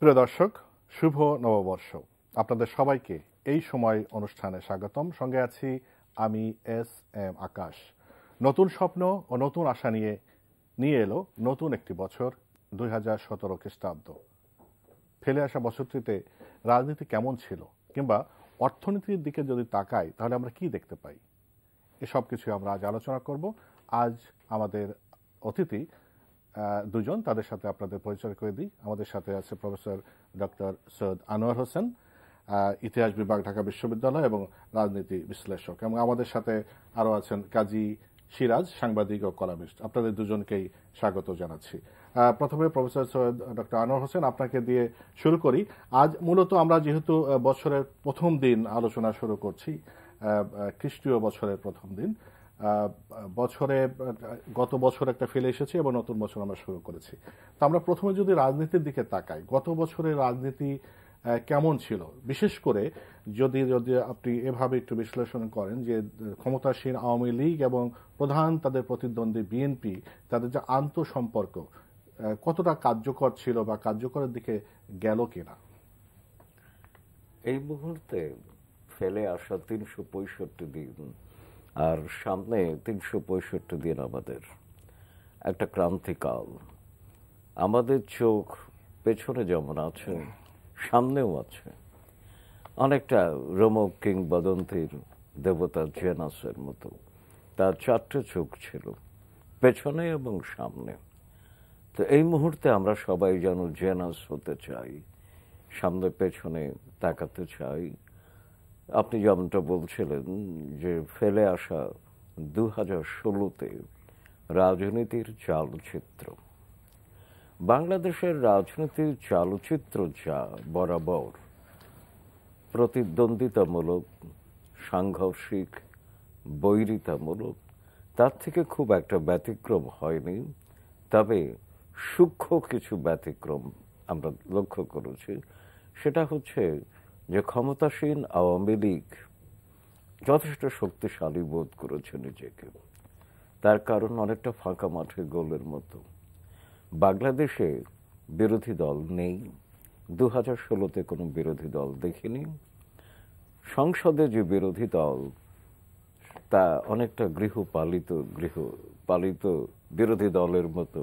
প্রিয় দর্শক, শুভ নববর্ষ। আপনাদের সবাইকে এই সময় অনুষ্ঠানে স্বাগতম। সঙ্গে আছি আমি এস আকাশ। নতুন স্বপ্ন ও নতুন আশা নিয়ে এলো নতুন একটি বছর 2017 খ্রিস্টাব্দ। ফেলে আসা বছরটিতে রাজনীতি কেমন ছিল, কিংবা অর্থনীতির দিকে যদি তাকাই তাহলে আমরা কি দেখতে পাই, এসব কিছু আমরা আজ আলোচনা করব। আজ আমাদের অতিথি দুজন, তাদের সাথে আপনাদের পরিচয় করে দিই। আমাদের সাথে আছে প্রফেসর ডক্টর সৈয়দ আনোয়ার হোসেন, ইতিহাস বিভাগ, ঢাকা বিশ্ববিদ্যালয় এবং রাজনীতি বিশ্লেষক, এবং আমাদের সাথে আরও আছেন কাজী সিরাজ, সাংবাদিক ও কলামিস্ট। আপনাদের দুজনকেই স্বাগত জানাচ্ছি। প্রথমে প্রফেসর সৈয়দ ডক্টর আনোয়ার হোসেন, আপনাকে দিয়ে শুরু করি। আজ মূলত আমরা যেহেতু বছরের প্রথম দিন আলোচনা শুরু করছি, খ্রিস্টীয় বছরের প্রথম দিন, গত বছর একটা ফেলে এসেছি এবং নতুন বছর আমরা শুরু করেছি। তো আমরা প্রথমে যদি রাজনীতির দিকে তাকাই, গত বছরের রাজনীতি কেমন ছিল, বিশেষ করে যদি আপনি এভাবে একটু বিশ্লেষণ করেন যে ক্ষমতাসীন আওয়ামী লীগ এবং প্রধান তাদের প্রতিদ্বন্দ্বী বিএনপি, তাদের যে আন্তঃসম্পর্ক কতটা কার্যকর ছিল বা কার্যকরের দিকে গেল কিনা। এই মুহূর্তে ফেলে আসা 365 দিন, আর সামনে 365 দিন আমাদের একটা ক্রান্তিকাল। আমাদের চোখ পেছনে যেমন আছে, সামনেও আছে। অনেকটা রোমক কিংবদন্তির দেবতা জেনাসের মতো। তার 4টে চোখ ছিল, পেছনে এবং সামনে। তো এই মুহূর্তে আমরা সবাই যেন জেনাস হতে চাই, সামনে পেছনে তাকাতে চাই। আপনি যেমনটা বলছিলেন যে ফেলে আসা 2016-তে রাজনীতির চালচিত্র, বাংলাদেশের রাজনীতির চালচিত্র যা বরাবর প্রতিদ্বন্দ্বিতামূলক, সাংঘর্ষিক, বৈরিতামূলক, তার থেকে খুব একটা ব্যতিক্রম হয়নি। তবে সূক্ষ্ম কিছু ব্যতিক্রম আমরা লক্ষ্য করেছি। সেটা হচ্ছে যে ক্ষমতাসীন আওয়ামী লীগ যথেষ্ট শক্তিশালী বোধ করেছে নিজেকে। তার কারণ অনেকটা ফাঁকা মাঠে গোলের মতো। বাংলাদেশে বিরোধী দল নেই, 2016-তে কোনো বিরোধী দল দেখিনি। সংসদে যে বিরোধী দল, তা অনেকটা গৃহপালিত বিরোধী দলের মতো।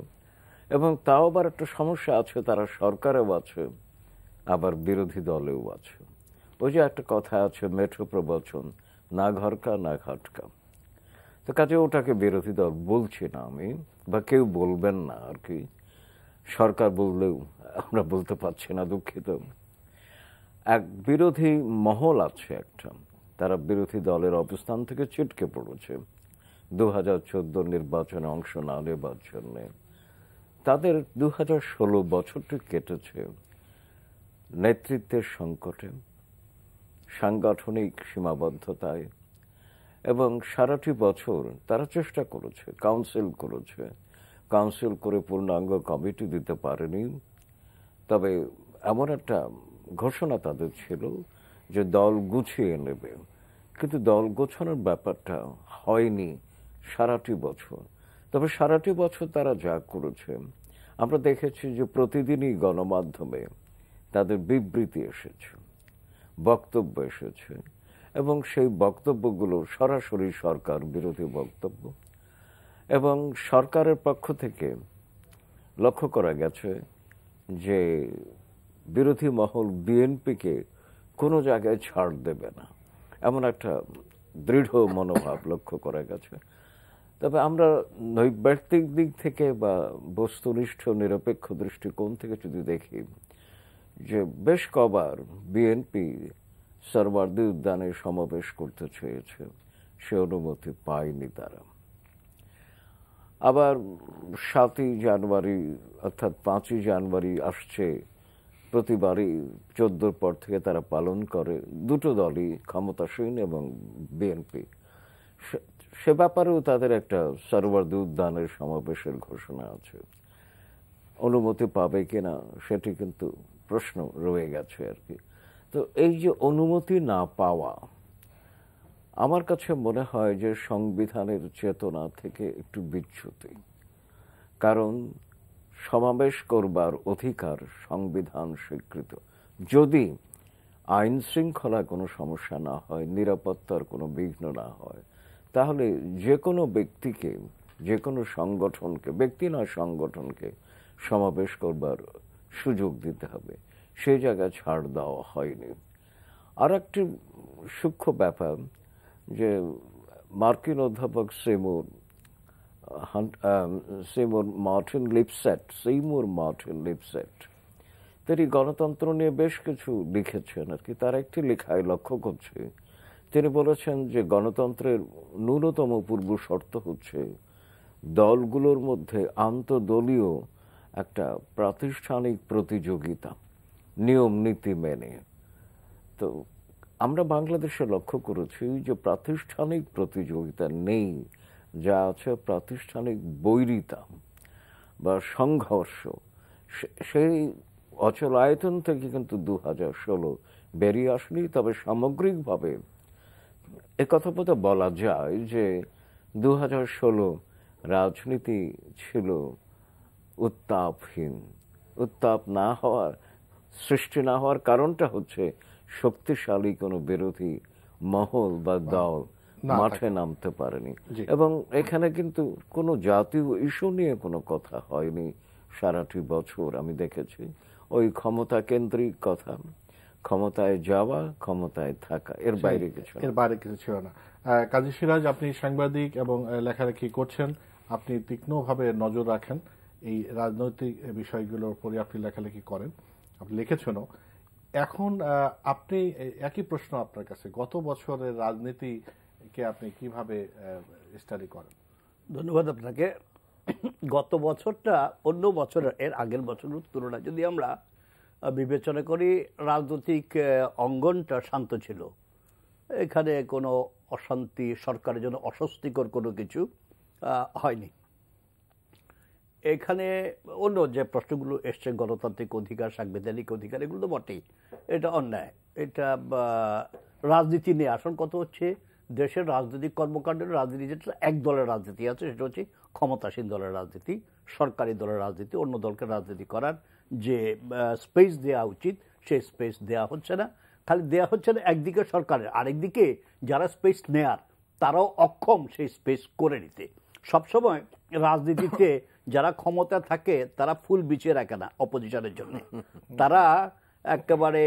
এবং তাও আবার একটা সমস্যা আছে, তারা সরকারেও আছে আবার বিরোধী দলেও আছে। ওই যে একটা কথা আছে, মেঠো প্রবচন, না ঘরকা না ঘাটকা। তো কাজে ওটাকে বিরোধী দল বলছি না আমি, বা কেউ বলবেন না আর কি। সরকার বললেও আমরা বলতে পারছি না, দুঃখিত। এক বিরোধী মহল আছে একটা, তারা বিরোধী দলের অবস্থান থেকে ছিটকে পড়েছে 2014 নির্বাচনে অংশ না নেবার জন্যে। তাদের 2016 বছরটি কেটেছে নেতৃত্বের সংকটে, সাংগঠনিক সীমাবদ্ধতায়, এবং সারাটি বছর তারা চেষ্টা করেছে, কাউন্সিল করে পূর্ণাঙ্গ কমিটি দিতে পারেনি। তবে এমন একটা ঘোষণা তাদের ছিল যে দল গুছিয়ে নেবে, কিন্তু দল গোছানোর ব্যাপারটা হয়নি সারাটি বছর। তবে সারাটি বছর তারা যা করেছে, আমরা দেখেছি যে প্রতিদিনই গণমাধ্যমে তাদের বিবৃতি এসেছে, বক্তব্য এসেছে, এবং সেই বক্তব্যগুলো সরাসরি সরকার বিরোধী বক্তব্য। এবং সরকারের পক্ষ থেকে লক্ষ্য করা গেছে যে বিরোধী মহল বিএনপিকে কোনো জায়গায় ছাড় দেবে না, এমন একটা দৃঢ় মনোভাব লক্ষ্য করা গেছে। তবে আমরা নৈর্ব্যক্তিক দিক থেকে বা বস্তুনিষ্ঠ নিরপেক্ষ দৃষ্টিকোণ থেকে যদি দেখি, যে বেশ কবার বিএনপি সরওয়ার্দী উদ্যানে সমাবেশ করতে চেয়েছে, সে অনুমতি পায়নি তারা। আবার 7ই জানুয়ারি অর্থাৎ 5ই জানুয়ারি আসছে, প্রতিবারই 14-র পর থেকে তারা পালন করে, দুটো দলই, ক্ষমতাসীন এবং বিএনপি। সে ব্যাপারেও তাদের একটা সরওয়ার্দী উদ্যানের সমাবেশের ঘোষণা আছে। অনুমতি পাবে কিনা সেটি কিন্তু প্রশ্ন রয়ে গেছে আর কি। তো এই যে অনুমতি না পাওয়া, আমার কাছে মনে হয় যে সংবিধানের চেতনা থেকে একটু বিচ্যুতি। কারণ সমাবেশ করবার অধিকার সংবিধান স্বীকৃত। যদি আইন শৃঙ্খলায় কোনো সমস্যা না হয়, নিরাপত্তার কোনো বিঘ্ন না হয়, তাহলে যে কোনো ব্যক্তিকে, যে কোনো সংগঠনকে, ব্যক্তি নয় সংগঠনকে সমাবেশ করবার সুযোগ দিতে হবে। সেই জায়গায় ছাড় দেওয়া হয়নি। আর একটি সূক্ষ্ম ব্যাপার, যে মার্কিন অধ্যাপক সেইমুর মার্টিন লিপসেট তিনি গণতন্ত্র নিয়ে বেশ কিছু লিখেছেন আর কি। তার একটি লেখায় লক্ষ্য করছে, তিনি বলেছেন যে গণতন্ত্রের ন্যূনতম পূর্ব শর্ত হচ্ছে দলগুলোর মধ্যে আন্তদলীয় একটা প্রাতিষ্ঠানিক প্রতিযোগিতা, নিয়ম নীতি মেনে। তো আমরা বাংলাদেশে লক্ষ্য করেছি যে প্রাতিষ্ঠানিক প্রতিযোগিতা নেই, যা আছে প্রাতিষ্ঠানিক বৈরিতা বা সংঘর্ষ। সেই অচল আয়তন থেকে কিন্তু 2016 বেরিয়ে আসেনি। তবে সামগ্রিকভাবে একথা বোধ বলা যায় যে 2016 রাজনীতি ছিল উত্তাপহীন। উত্তাপ না হওয়ার, সৃষ্টি না হওয়ার কারণটা হচ্ছে শক্তিশালী কোনো বিরোধী মহল বা দল মাঠে নামতে পারেনি। এবং এখানে কিন্তু কোনো জাতীয় ইস্যু নিয়ে কোনো কথা হয়নি সারাটি বছর। আমি দেখেছি ওই ক্ষমতা কেন্দ্রিক কথা, ক্ষমতায় যাওয়া, ক্ষমতায় থাকা, এর বাইরে কিছু ছিল না। কাজী সিরাজ, আপনি সাংবাদিক এবং লেখালেখি করছেন, আপনি তীক্ষ্ণভাবে নজর রাখেন এই রাজনৈতিক বিষয়গুলোর উপরে, আপনি লেখালেখি করেন, আপনি লিখেছেনও। এখন আপনি একই প্রশ্ন আপনার কাছে, গত বছরের রাজনীতিকে আপনি কিভাবে স্টাডি করেন? ধন্যবাদ আপনাকে। গত বছরটা অন্য বছরের, এর আগের বছরের তুলনায় যদি আমরা বিবেচনা করি, রাজনৈতিক অঙ্গনটা শান্ত ছিল। এখানে কোনো অশান্তি, সরকারের জন্য অস্বস্তিকর কোনো কিছু হয়নি। এখানে অন্য যে প্রশ্নগুলো এসছে, গণতান্ত্রিক অধিকার, সাংবিধানিক অধিকার, এগুলো তো বটেই, এটা অন্যায়। এটা রাজনীতি নিয়ে আসল কথা হচ্ছে দেশের রাজনৈতিক কর্মকাণ্ডের রাজনীতি, যেটা এক দলের রাজনীতি আছে, সেটা হচ্ছে ক্ষমতাসীন দলের রাজনীতি, সরকারি দলের রাজনীতি। অন্য দলকে রাজনীতি করার যে স্পেস দেওয়া উচিত, সেই স্পেস দেওয়া হচ্ছে না। খালি দেওয়া হচ্ছে না একদিকে সরকারের, আরেকদিকে যারা স্পেস নেয়ার তারাও অক্ষম সেই স্পেস করে নিতে। সবসময় রাজনীতিতে যারা ক্ষমতা থাকে তারা ফুল বিছিয়ে রাখে না অপোজিশনের জন্য, তারা একেবারে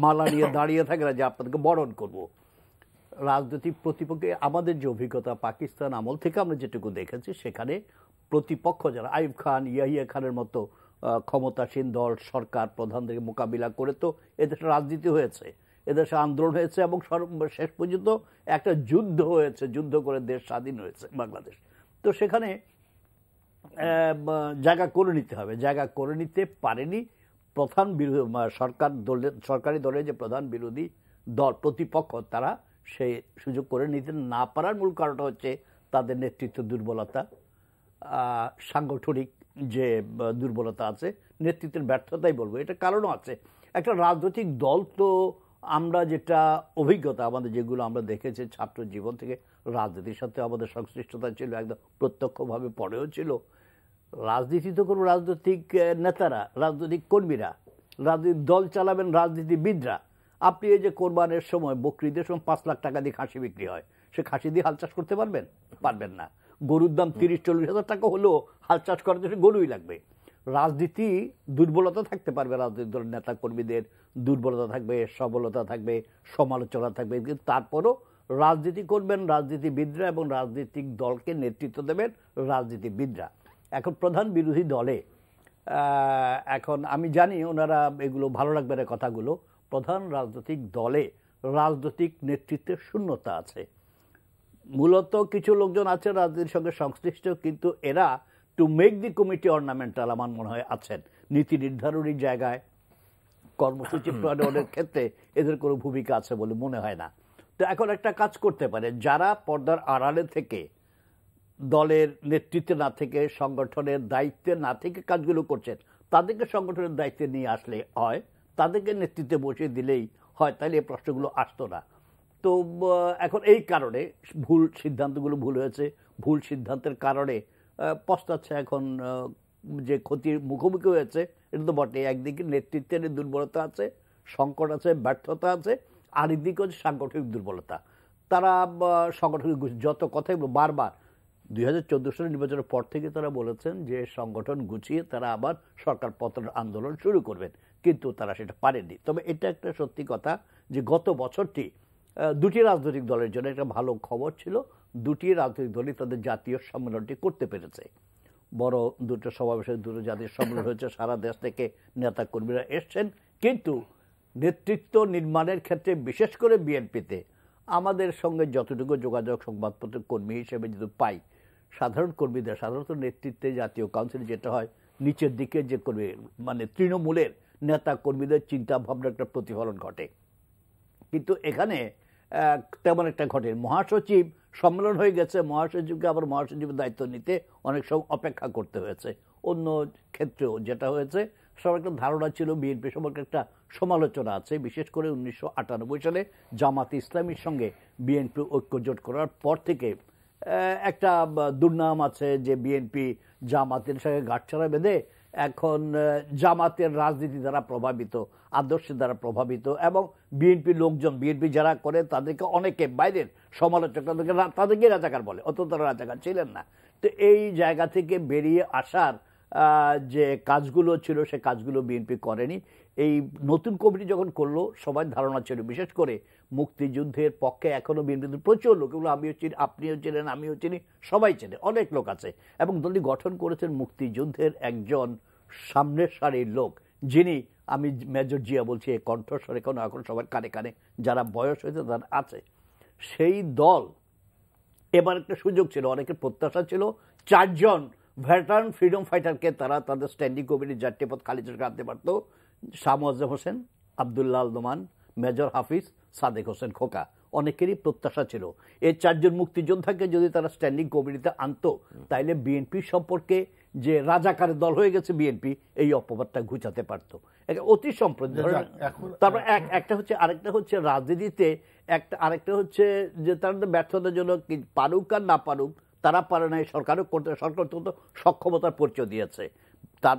মালা নিয়ে দাঁড়িয়ে থাকে না যে আপনাদেরকে বরণ করব। রাজনৈতিক প্রতিপক্ষে আমাদের যে অভিজ্ঞতা পাকিস্তান আমল থেকে আমরা যেটুকু দেখেছি, সেখানে প্রতিপক্ষ যারা আইয়ুব খান, ইয়াহিয়া খানের মতো ক্ষমতাসীন দল, সরকার প্রধানদের মোকাবিলা করে তো এদেশে রাজনীতি হয়েছে, এদেশে আন্দোলন হয়েছে এবং শেষ পর্যন্ত একটা যুদ্ধ হয়েছে, যুদ্ধ করে দেশ স্বাধীন হয়েছে বাংলাদেশ। তো সেখানে জায়গা করে নিতে হবে, জায়গা করে নিতে পারেনি প্রধান বিরোধী সরকারি দলের যে প্রধান বিরোধী দল প্রতিপক্ষ, তারা সেই সুযোগ করে নিতে না পারার মূল কারণটা হচ্ছে তাদের নেতৃত্ব দুর্বলতা, সাংগঠনিক যে দুর্বলতা আছে, নেতৃত্বের ব্যর্থতাই বলবো। এটা কারণও আছে। একটা রাজনৈতিক দল তো আমরা যেটা অভিজ্ঞতা আমাদের, যেগুলো আমরা দেখেছি ছাত্র জীবন থেকে, রাজনীতির সাথে আমাদের সংশ্লিষ্টতা ছিল, একদম প্রত্যক্ষভাবে পড়েও ছিল। রাজনীতি তো কোনো রাজনৈতিক নেতারা, রাজনৈতিক কর্মীরা, রাজনৈতিক দল চালাবেন রাজনীতিবিদরা। আপনি এই যে কোরবানের সময়, বকরিদের সময় 5 লাখ টাকা দিয়ে খাসি বিক্রি হয়, সে খাসি দিয়ে হাল চাষ করতে পারবেন? পারবেন না। গরুর দাম 30-40 হাজার টাকা হলেও হাল চাষ করার জন্য গরুই লাগবে। রাজনীতি দুর্বলতা থাকতে পারবে, রাজনৈতিক দলের নেতা কর্মীদের দুর্বলতা থাকবে, সবলতা থাকবে, সমালোচনা থাকবে, কিন্তু তারপরও রাজনীতি করবেন রাজনীতিবিদরা এবং রাজনৈতিক দলকে নেতৃত্ব দেবেন রাজনীতিবিদরা। এখন প্রধান বিরোধী দলে, এখন আমি জানি ওনারা এগুলো ভালো লাগবে না কথাগুলো, প্রধান রাজনৈতিক দলে রাজনৈতিক নেতৃত্বের শূন্যতা আছে। মূলত কিছু লোকজন আছে রাজনীতির সঙ্গে সংশ্লিষ্ট, কিন্তু এরা to make the committee ornamental আমার মনে হয় আছেন। নীতি নির্ধারণী জায়গায়, কর্মসূচি প্রণয়নের ক্ষেত্রে এদের কোনো ভূমিকা আছে বলে মনে হয় না। তো এখন একটা কাজ করতে পারে, যারা পর্দার আড়ালে থেকে, দলের নেতৃত্বে না থেকে, সংগঠনের দায়িত্বে না থেকে কাজগুলো করছেন, তাদেরকে সংগঠনের দায়িত্বে নিয়ে আসলে হয়, তাদেরকে নেতৃত্বে বসিয়ে দিলেই হয়, তাহলে এই প্রশ্নগুলো আসতো না। তো এখন এই কারণে ভুল সিদ্ধান্তগুলো ভুল হয়েছে, ভুল সিদ্ধান্তের কারণে পস্তাচ্ছে এখন যে ক্ষতির মুখোমুখি হয়েছে এটা তো বটে। একদিকে নেতৃত্বের দুর্বলতা আছে, সংকট আছে, ব্যর্থতা আছে, আরেকদিকে হচ্ছে সাংগঠনিক দুর্বলতা। তারা সাংগঠনিক যত কথাই বারবার 2014 সালের নির্বাচনের পর থেকে তারা বলেছেন যে সংগঠন গুছিয়ে তারা আবার সরকার পতনের আন্দোলন শুরু করবেন, কিন্তু তারা সেটা পারেননি। তবে এটা একটা সত্যি কথা যে গত বছরটি দুটি রাজনৈতিক দলের জন্য একটা ভালো খবর ছিল। দুটি রাজনৈতিক দলই তাদের জাতীয় সম্মেলনটি করতে পেরেছে। বড় দুটো সমাবেশের দুটো জাতীয় সম্মেলন হয়েছে, সারা দেশ থেকে নেতা কর্মীরা এসছেন। কিন্তু নেতৃত্ব নির্মাণের ক্ষেত্রে বিশেষ করে বিএনপিতে আমাদের সঙ্গে যতটুকু যোগাযোগ সংবাদপত্রের কর্মী হিসেবে যদি পাই, সাধারণ কর্মীদের সাধারণত নেতৃত্বে জাতীয় কাউন্সিলে যেটা হয় নিচের দিকে যে কর্মী মানে তৃণমূলের নেতা কর্মীদের চিন্তা ভাবনার একটা প্রতিফলন ঘটে, কিন্তু এখানে তেমন একটা ঘটে। মহাসচিব সম্মেলন হয়ে গেছে, মহাসচিবকে আবার মহাসচিবের দায়িত্ব নিতে অনেক সময় অপেক্ষা করতে হয়েছে। অন্য ক্ষেত্রেও যেটা হয়েছে, সবার একটা ধারণা ছিল বিএনপি সম্পর্কে একটা সমালোচনা আছে, বিশেষ করে 1998 সালে জামাতে ইসলামীর সঙ্গে বিএনপি ঐক্যজোট করার পর থেকে একটা দুর্নাম আছে যে বিএনপি জামাতের সঙ্গে গাঁটছড়া বেঁধে এখন জামাতের রাজনীতি দ্বারা প্রভাবিত, আদর্শের দ্বারা প্রভাবিত, এবং বিএনপির লোকজন বিএনপি যারা করে তাদেরকে অনেকে বাইরের সমালোচক তাদেরকে রাজাকার বলে, অত তারা রাজাকার ছিলেন না। তো এই জায়গা থেকে বেরিয়ে আসার যে কাজগুলো ছিল সে কাজগুলো বিএনপি করেনি। এই নতুন কমিটি যখন করলো সবার ধারণা ছিল, বিশেষ করে মুক্তিযুদ্ধের পক্ষে এখনো বিএনপি প্রচুর লোক, এগুলো আমিও চিনি, আপনিও চিনেন, আমিও চিনি, সবাই চেনে, অনেক লোক আছে, এবং দলটি গঠন করেছেন মুক্তিযুদ্ধের একজন সামনের সারির লোক, যিনি আমি মেজর জিয়া বলছি, এই কণ্ঠস্বর এখন সবার কানে কানে যারা বয়স হয়েছে তারা আছে। সেই দল এবার একটা সুযোগ ছিল, অনেকের প্রত্যাশা ছিল 4 জন ভেটারান ফ্রিডম ফাইটারকে তারা তাদের স্ট্যান্ডিং কমিটির 4টে পদ খালি করে আনতে পারত। শাহ মোয়াজ্জেম হোসেন, আবদুল্লাহ আল নোমান, মেজর হাফিজ, সাদেক হোসেন খোকা, অনেকেরই প্রত্যাশা ছিল এই 4 জন মুক্তিযোদ্ধাকে যদি তারা স্ট্যান্ডিং কমিটিতে আনতো তাইলে বিএনপি সম্পর্কে যে রাজাকারের দল হয়ে গেছে বিএনপি, এই অপবাদটা ঘুচাতে পারত অতি সম্প্রতি। তারপর একটা হচ্ছে, আরেকটা হচ্ছে রাজনীতিতে আরেকটা হচ্ছে যে তারা ব্যর্থতার জন্য পারুক আর না পারুক তারা পারে না, সরকার তো সক্ষমতার পরিচয় দিয়েছে। তার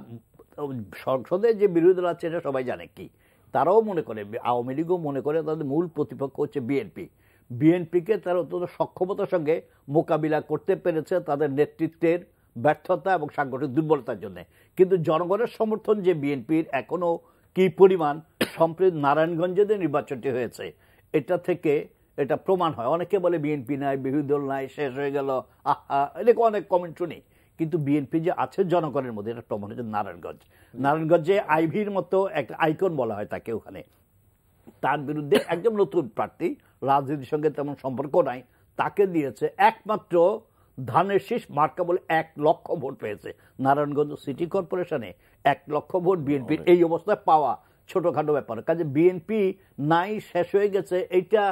সংসদে যে বিরোধী দল আছে এটা সবাই জানে কি, তারাও মনে করে, আওয়ামী লীগও মনে করে তাদের মূল প্রতিপক্ষ হচ্ছে বিএনপি। বিএনপিকে তারা অত্যন্ত সক্ষমতার সঙ্গে মোকাবিলা করতে পেরেছে তাদের নেতৃত্বের ব্যর্থতা এবং সাংগঠনিক দুর্বলতার জন্য। কিন্তু জনগণের সমর্থন যে বিএনপির এখনো কি পরিমাণ, সম্প্রতি নারায়ণগঞ্জে যে নির্বাচনটি হয়েছে এটা থেকে এটা প্রমাণ হয়। অনেকে বলে বিএনপি নাই, বিরোধী দল নাই, শেষ হয়ে গেল, এরকম অনেক কমেন্ট শুনি, কিন্তু বিএনপি যে আছে জনগণের মধ্যে এটা প্রমাণ হচ্ছে নারায়ণগঞ্জে আইভির মতো একটা আইকন বলা হয় তাকে, ওখানে তার বিরুদ্ধে একদম নতুন প্রার্থী, রাজনীতির সঙ্গে তেমন সম্পর্ক নাই, তাকে দিয়েছে একমাত্র ধানের শীষ মার্কা বলে 1 লক্ষ ভোট পেয়েছে। নারায়ণগঞ্জ সিটি কর্পোরেশনে 1 লক্ষ ভোট বিএনপির এই অবস্থায় পাওয়া ছোটখাটো ব্যাপার। কাজে বিএনপি নাই, শেষ হয়ে গেছে, এইটা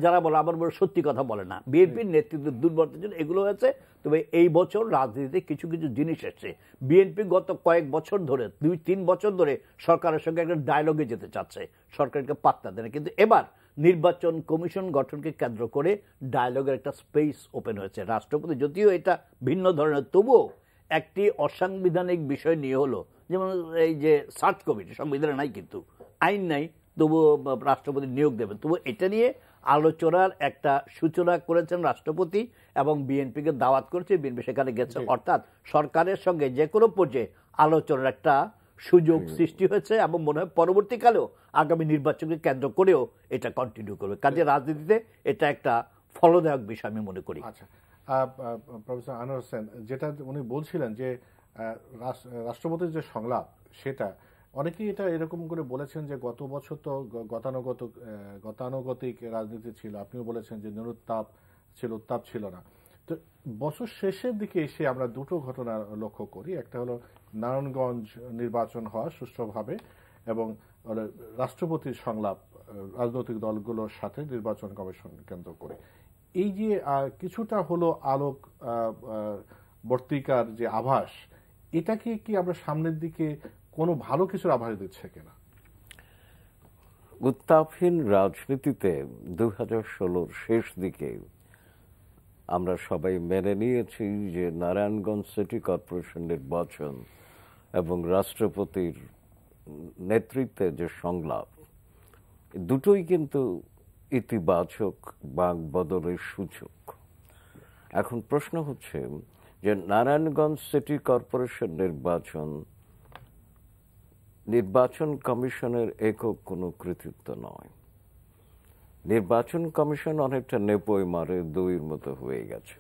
যারা বলে আবার বলে সত্যি কথা বলে না। বিএনপির নেতৃত্বের দুর্বলতার জন্য এগুলো হয়েছে। তবে এই বছর রাজনীতিতে কিছু কিছু জিনিস এসছে। বিএনপি গত কয়েক বছর ধরে 2-3 বছর ধরে সরকারের সঙ্গে একটা ডায়লগে যেতে চাচ্ছে, সরকারকে পাত্তা দেয় না, কিন্তু এবার নির্বাচন কমিশন গঠনকে কেন্দ্র করে ডায়লগের একটা স্পেস ওপেন হয়েছে। রাষ্ট্রপতি যদিও এটা ভিন্ন ধরনের, তবুও একটি অসাংবিধানিক বিষয় নিয়ে হলো, যেমন এই যে সার্চ কমিটি, সংবিধানে নাই কিন্তু আইন নাই, তবুও রাষ্ট্রপতি নিয়োগ দেবেন, তবু এটা নিয়ে আলোচনার একটা সূচনা করেছেন রাষ্ট্রপতি এবং বিএনপিকে দাওয়াত করেছে, বিএনপি সেখানে গেছে। অর্থাৎ সরকারের সঙ্গে যে কোনো পর্যায়ে আলোচনার একটা সুযোগ সৃষ্টি হয়েছে এবং মনে হয় পরবর্তীকালেও আগামী নির্বাচনকে কেন্দ্র করেও এটা কন্টিনিউ করবে। কাজে রাজনীতিতে এটা একটা ফলদায়ক বিষয় আমি মনে করি। আচ্ছা, প্রফেসর আনোয়ার হোসেন, যেটা উনি বলছিলেন যে রাষ্ট্রপতির যে সংলাপ, সেটা অনেকেই এটা এরকম করে বলেছেন যে গত বছর তো গতানুগতিক রাজনীতি ছিল, আপনিও বলেছেন যে নিরুত্তাপ ছিল, উত্তাপ ছিল না। তো বছর শেষের দিকে এসে আমরা দুটো ঘটনা লক্ষ্য করি, একটা হলো নারায়ণগঞ্জ নির্বাচন হওয়া সুষ্ঠুভাবে এবং রাষ্ট্রপতির সংলাপ রাজনৈতিক দলগুলোর সাথে নির্বাচন কমিশন কেন্দ্র করে। এই যে কিছুটা হলো আলোক বর্তিকার যে আভাস, এটাকে কি আমরা সামনের দিকে কোনো ভালো কিছুর আভাস দিচ্ছে কিনা? উত্তাপহীন রাজনীতিতে 2016 শেষ দিকে আমরা সবাই মেনে নিয়েছি যে নারায়ণগঞ্জ সিটি কর্পোরেশন নির্বাচন এবং রাষ্ট্রপতির নেতৃত্বে যে সংলাপ, দুটোই কিন্তু ইতিবাচক বাক বদলের সূচক। এখন প্রশ্ন হচ্ছে যে নারায়ণগঞ্জ সিটি কর্পোরেশন নির্বাচন কমিশনের একক কোনো কৃতিত্ব নয়। নির্বাচন কমিশন অনেকটা নেপোয় মারে দুইয়ের মতো হয়ে গেছে।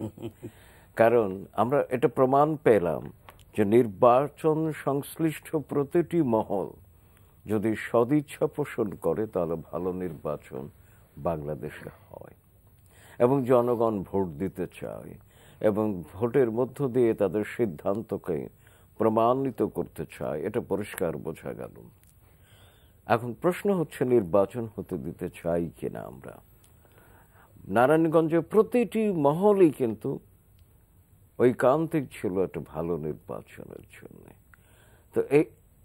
কারণ আমরা এটা প্রমাণ পেলাম যে নির্বাচন সংশ্লিষ্ট প্রতিটি মহল যদি সদিচ্ছা পোষণ করে তাহলে ভালো নির্বাচন বাংলাদেশে হয় এবং জনগণ ভোট দিতে চায় এবং ভোটের মধ্য দিয়ে তাদের সিদ্ধান্তকে প্রমাণিত করতে চায়, এটা পরিষ্কার বোঝা গেল। এখন প্রশ্ন হচ্ছে নির্বাচন হতে দিতে চাই কিনা আমরা। নারায়ণগঞ্জের প্রতিটি মহলই কিন্তু ঐকান্তিক ছিল একটা ভালো নির্বাচনের জন্য। তো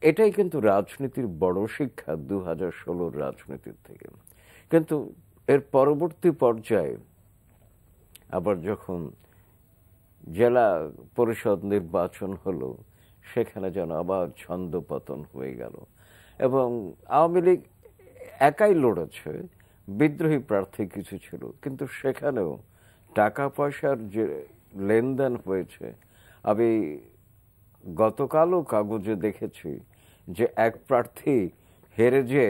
এটাই কিন্তু রাজনীতির বড় শিক্ষা 2016 রাজনীতির থেকে। কিন্তু এর পরবর্তী পর্যায়ে আবার যখন জেলা পরিষদ নির্বাচন হলো, সেখানে যেন আবার ছন্দপতন হয়ে গেল এবং আওয়ামী লীগ একাই লড়েছে, বিদ্রোহী প্রার্থী কিছু ছিল, কিন্তু সেখানেও টাকা পয়সার যে লেনদেন হয়েছে। আমি গতকালও কাগজে দেখেছি যে এক প্রার্থী হেরে যে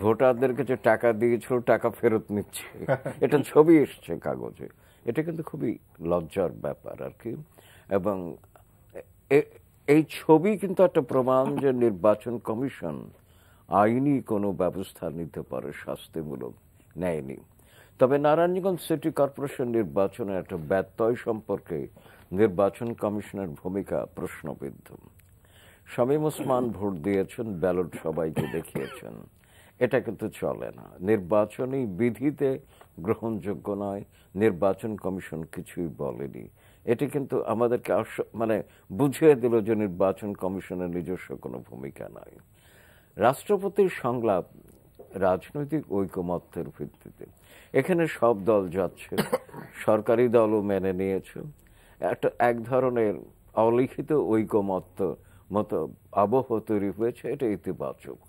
ভোটারদেরকে যে টাকা দিয়েছিল টাকা ফেরত নিচ্ছে, এটা ছবি এসছে কাগজে। এটা কিন্তু খুবই লজ্জার ব্যাপার আর কি। এবং এই ছবি কিন্তু একটা প্রমাণ যে নির্বাচন কমিশন আইনি কোনো ব্যবস্থা নিতে পারে, শাস্তিমূলক নেয়নি। তবে নারায়ণগঞ্জ সিটি কর্পোরেশন নির্বাচনের একটা ব্যত্যয় সম্পর্কে নির্বাচন কমিশনের ভূমিকা প্রশ্নবিদ্ধ। শামীম ওসমান ভোট দিয়েছেন, ব্যালট সবাইকে দেখিয়েছেন, এটা কিন্তু চলে না। নির্বাচনী বিধিতে গ্রহণযোগ্য নয়, নির্বাচন কমিশন কিছুই বলেনি। এটি কিন্তু আমাদেরকে বুঝিয়ে দিল যে নির্বাচন কমিশনের নিজস্ব কোনো ভূমিকা নাই। রাষ্ট্রপতির সংলাপ রাজনৈতিক ঐকমত্যের ভিত্তিতে, এখানে সব দল যাচ্ছে, সরকারি দলও মেনে নিয়েছে, এক ধরনের অলিখিত ঐকমত্য মতো আবহ তৈরি হয়েছে, এটা ইতিবাচক।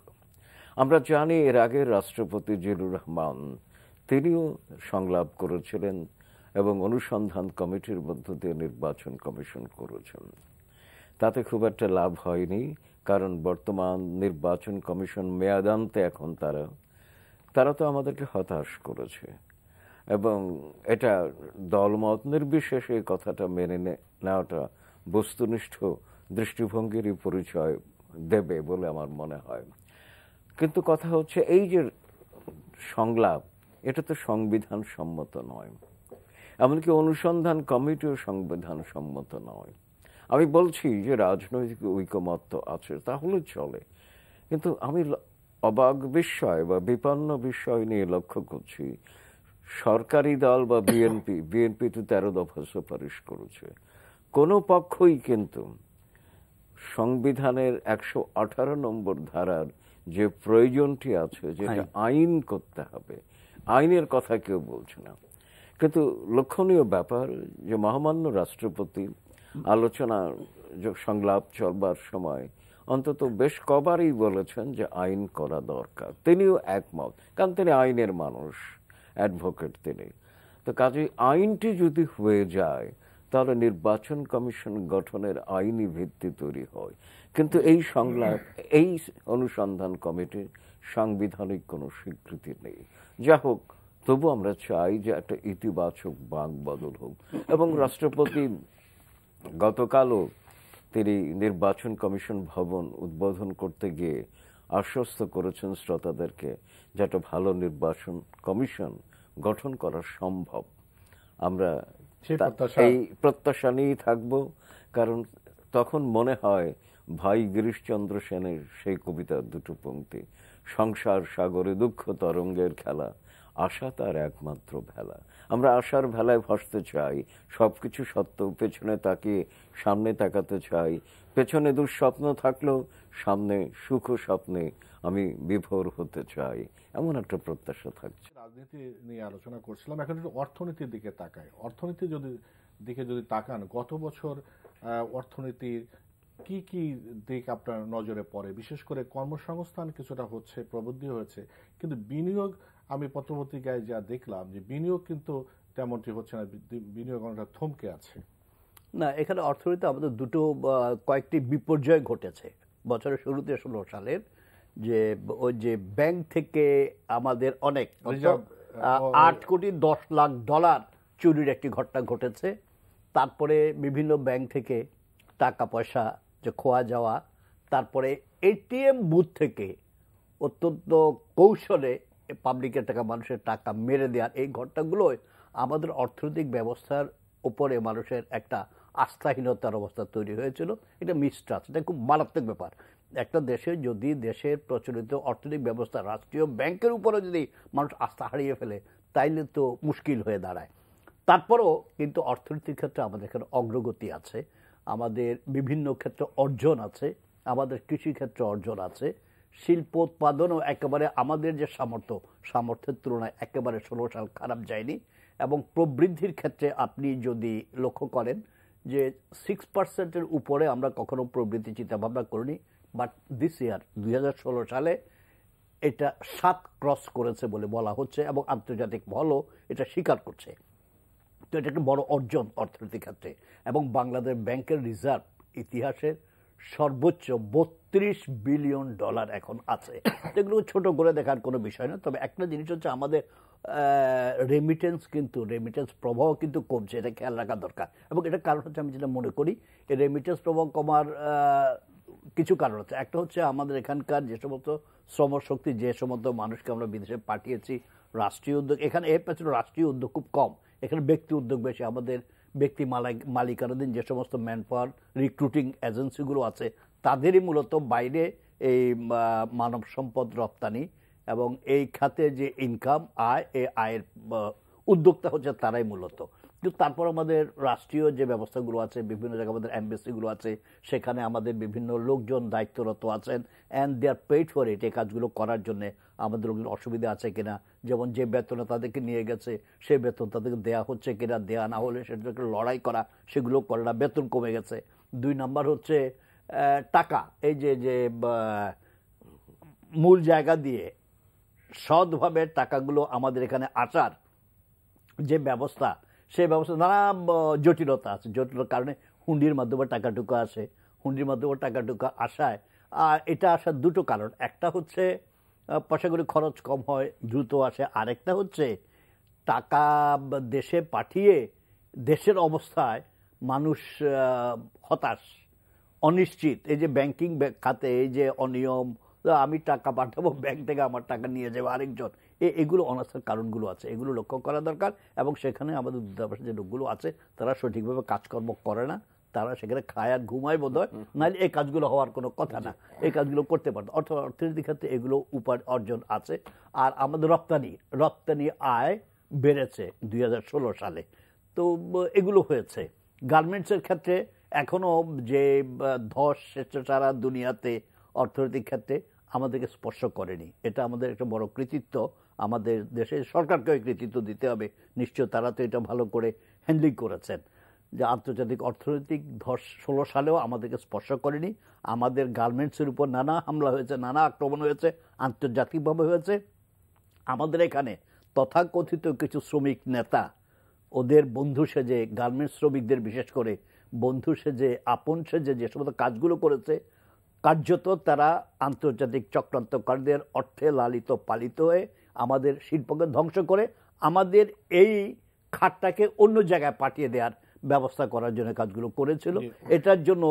আমরা জানি এর আগে রাষ্ট্রপতি জিল্লুর রহমান তিনিও সংলাপ করেছিলেন এবং অনুসন্ধান কমিটির মধ্য দিয়ে নির্বাচন কমিশন করেছেন। তাতে খুব একটা লাভ হয়নি, কারণ বর্তমান নির্বাচন কমিশন মেয়াদান্তে এখন তারা তো আমাদেরকে হতাশ করেছে এবং এটা দলমত নির্বিশেষে এই কথাটা মেনে নেওয়াটা বস্তুনিষ্ঠ দৃষ্টিভঙ্গিরই পরিচয় দেবে বলে আমার মনে হয়। কিন্তু কথা হচ্ছে এই যে সংলাপ, এটা তো সংবিধান সম্মত নয়, এমনকি অনুসন্ধান কমিটিও সংবিধান সম্মত নয়। আমি বলছি যে রাজনৈতিক ঐকমত্য আছে তাহলে চলে, কিন্তু আমি অবাক বিস্ময় বা বিপন্ন বিষয় নিয়ে লক্ষ্য করছি সরকারি দল বা বিএনপি তো 13 দফা সুপারিশ করেছে, কোনো পক্ষই কিন্তু সংবিধানের 118 নম্বর ধারার যে প্রয়োজনটি আছে, যেটা আইন করতে হবে, আইনের কথা কেউ বলছে না। কিন্তু লক্ষণীয় ব্যাপার যে মহামান্য রাষ্ট্রপতি আলোচনা সংলাপ চলবার সময় অন্তত বেশ কবারই বলেছেন যে আইন করা দরকার। তিনিও একমত, কারণ তিনি আইনের মানুষ, অ্যাডভোকেট তিনি। তো কাজেই আইনটি যদি হয়ে যায় তাহলে নির্বাচন কমিশন গঠনের আইনি ভিত্তি তৈরি হয়। কিন্তু এই সংলাপ, এই অনুসন্ধান কমিটির সাংবিধানিক কোনো স্বীকৃতি নেই। যা হোক, তবু আমরা চাই যে একটা ইতিবাচক বাক বদল হোক। এবং রাষ্ট্রপতি গতকালও তিনি নির্বাচন কমিশন ভবন উদ্বোধন করতে গিয়ে আশ্বস্ত করেছেন শ্রোতাদেরকে যে একটা ভালো নির্বাচন কমিশন গঠন করা সম্ভব। আমরা এই প্রত্যাশা নিয়েই থাকবো, কারণ তখন মনে হয় ভাই গিরিশচন্দ্র সেনের সেই কবিতার দুটো পংক্তি, সংসার সাগরে দুঃখ তরঙ্গের খেলা, আশা তার একমাত্র ভেলা। আমরা আশার ভেলায় ভাসতে চাই, সবকিছু সত্য, পেছনে তাকিয়ে সামনে তাকাতে চাই, পেছনে দুঃস্বপ্ন থাকলেও সামনে সুখ স্বপ্নে আমি বিভোর হতে চাই, এমন একটা প্রত্যাশা থাকছে। রাজনীতি নিয়ে আলোচনা করছিলাম, এখন একটু অর্থনীতির দিকে তাকাই। অর্থনীতি দিকে যদি তাকান, গত বছর অর্থনীতির কি কি দিক আপনার নজরে পড়ে? বিশেষ করে কর্মসংস্থান কিছুটা হচ্ছে, প্রবৃদ্ধি হয়েছে, কিন্তু বিনিয়োগ আমি পত্রপত্রিকায় যা দেখলাম যে বিনিয়োগ কিন্তু তেমনটি হচ্ছে না, বিনিয়োগ অনেকটা থমকে আছে। না, এখানে অর্থনীতি আমাদের দুটো কয়েকটি বিপর্যয় ঘটেছে বছরের শুরুতে 16 সালের, যে ওই যে ব্যাংক থেকে আমাদের অনেক 8,10,00,000 চুরির একটি ঘটনা ঘটেছে। তারপরে বিভিন্ন ব্যাংক থেকে টাকা পয়সা যে খোয়া যাওয়া, তারপরে এটিএম বুথ থেকে অত্যন্ত কৌশলে পাবলিকের টাকা, মানুষের টাকা মেরে দেওয়ার এই ঘটনাগুলো আমাদের অর্থনৈতিক ব্যবস্থার উপরে মানুষের একটা আস্থাহীনতার অবস্থা তৈরি হয়েছিল। এটা মিসট্রাস্ট, এটা খুব মারাত্মক ব্যাপার। একটা দেশে যদি দেশের প্রচলিত অর্থনৈতিক ব্যবস্থা, রাষ্ট্রীয় ব্যাংকের উপরে যদি মানুষ আস্থা হারিয়ে ফেলে, তাইলে তো মুশকিল হয়ে দাঁড়ায়। তারপরেও কিন্তু অর্থনীতির ক্ষেত্রে আমাদের এখানে অগ্রগতি আছে, আমাদের বিভিন্ন ক্ষেত্রে অর্জন আছে, আমাদের কৃষিক্ষেত্রে অর্জন আছে, শিল্প উৎপাদনও একেবারে আমাদের যে সামর্থ্যের তুলনায় একেবারে 16 সাল খারাপ যায়নি। এবং প্রবৃদ্ধির ক্ষেত্রে আপনি যদি লক্ষ্য করেন যে 6%-এর উপরে আমরা কখনো প্রবৃদ্ধি চিন্তা ভাবনা করিনি, বাট দিস ইয়ার 2016 সালে এটা 7 ক্রস করেছে বলে বলা হচ্ছে এবং আন্তর্জাতিক মহলও এটা স্বীকার করছে। তো এটা একটা বড় অর্জন অর্থনীতির ক্ষেত্রে। এবং বাংলাদেশ ব্যাংকের রিজার্ভ ইতিহাসের সর্বোচ্চ $32 বিলিয়ন এখন আছে। এগুলো ছোট করে দেখার কোনো বিষয় না। তবে একটা জিনিস হচ্ছে আমাদের রেমিটেন্স প্রবাহ কিন্তু কমছে, এটা খেয়াল রাখা দরকার। এবং এটা কারণ হচ্ছে, আমি যেটা মনে করি, এই রেমিটেন্স প্রবাহ কমার কিছু কারণ আছে। একটা হচ্ছে আমাদের এখানকার যে সমস্ত শ্রমশক্তি, যে সমস্ত মানুষকে আমরা বিদেশে পাঠিয়েছি, রাষ্ট্রীয় উদ্যোগ, এখানে এর পেছনে রাষ্ট্রীয় উদ্যোগ খুব কম, এখানে ব্যক্তি উদ্যোগ বেশি। আমাদের ব্যক্তি মালিকানাধীন যে সমস্ত ম্যান পাওয়ার রিক্রুটিং এজেন্সিগুলো আছে, তাদেরই মূলত বাইরে এই মানব সম্পদ রপ্তানি এবং এই খাতে যে ইনকাম আয়, এই আয়ের উদ্যোক্তা হচ্ছে তারাই মূলত। কিন্তু তারপর আমাদের রাষ্ট্রীয় যে ব্যবস্থাগুলো আছে, বিভিন্ন জায়গায় আমাদের এমবেসিগুলো আছে, সেখানে আমাদের বিভিন্ন লোকজন দায়িত্বরত আছেন, and they are paid for it. এই কাজগুলো করার জন্য আমাদের লোকজন অসুবিধা আছে কিনা, যেমন যে বেতনে তাদেরকে নিয়ে গেছে সেই বেতন তাদেরকে দেওয়া হচ্ছে কিনা, দেওয়া না হলে সেটাকে লড়াই করা, সেগুলো করে না, বেতন কমে গেছে। 2 নাম্বার হচ্ছে টাকা, এই যে মূল জায়গা দিয়ে সৎভাবে টাকাগুলো আমাদের এখানে আসার যে ব্যবস্থা, সেই ব্যবস্থা নানা জটিলতা আছে। জটিলতার কারণে হুন্ডির মাধ্যমে টাকা ঢুকা আসে, হুন্ডির মাধ্যমে টাকা ঢুকা আসায় এটা আসার দুটো কারণ। একটা হচ্ছে পয়সাগুলি খরচ কম হয়, দ্রুত আসে। আরেকটা হচ্ছে টাকা দেশে পাঠিয়ে দেশের অবস্থায় মানুষ হতাশ, অনিশ্চিত। এই যে ব্যাংকিং খাতে এই যে অনিয়ম, আমি টাকা পাঠাবো, ব্যাংক থেকে আমার টাকা নিয়ে যাবে আরেকজন, এগুলো অনাস্থার কারণগুলো আছে, এগুলো লক্ষ্য করা দরকার। এবং সেখানে আমাদের দূতাবাসের যে লোকগুলো আছে তারা সঠিকভাবে কাজকর্ম করে না, তারা সেখানে খায় আর ঘুমায় বোধ হয়, নাহলে এই কাজগুলো হওয়ার কোনো কথা না, এই কাজগুলো করতে পারতো। অর্থনীতির ক্ষেত্রে এগুলো অর্জন আছে। আর আমাদের রপ্তানি আয় বেড়েছে 2016 সালে, তো এগুলো হয়েছে। গার্মেন্টসের ক্ষেত্রে এখনো যে ধস সারা দুনিয়াতে অর্থনৈতিক ক্ষেত্রে আমাদেরকে স্পর্শ করেনি, এটা আমাদের একটা বড় কৃতিত্ব। আমাদের দেশের সরকারকেও কৃতিত্ব দিতে হবে, নিশ্চয় তারা তো এটা ভালো করে হ্যান্ডলিং করেছেন। যে আন্তর্জাতিক অর্থনৈতিক ধস 16 সালেও আমাদেরকে স্পর্শ করেনি। আমাদের গার্মেন্টসের উপর নানা হামলা হয়েছে, নানা আক্রমণ হয়েছে, আন্তর্জাতিকভাবে হয়েছে। আমাদের এখানে তথাকথিত কিছু শ্রমিক নেতা ওদের বন্ধু সেজে, গার্মেন্টস শ্রমিকদের বিশেষ করে বন্ধু সেজে, আপন সেজে যে সমস্ত কাজগুলো করেছে, কার্যত তারা আন্তর্জাতিক চক্রান্তকারীদের অর্থে লালিত পালিত হয়ে আমাদের শিল্পকে ধ্বংস করে আমাদের এই খাতটাকে অন্য জায়গায় পাঠিয়ে দেওয়ার ব্যবস্থা করার জন্য কাজগুলো করেছিল। এটার জন্য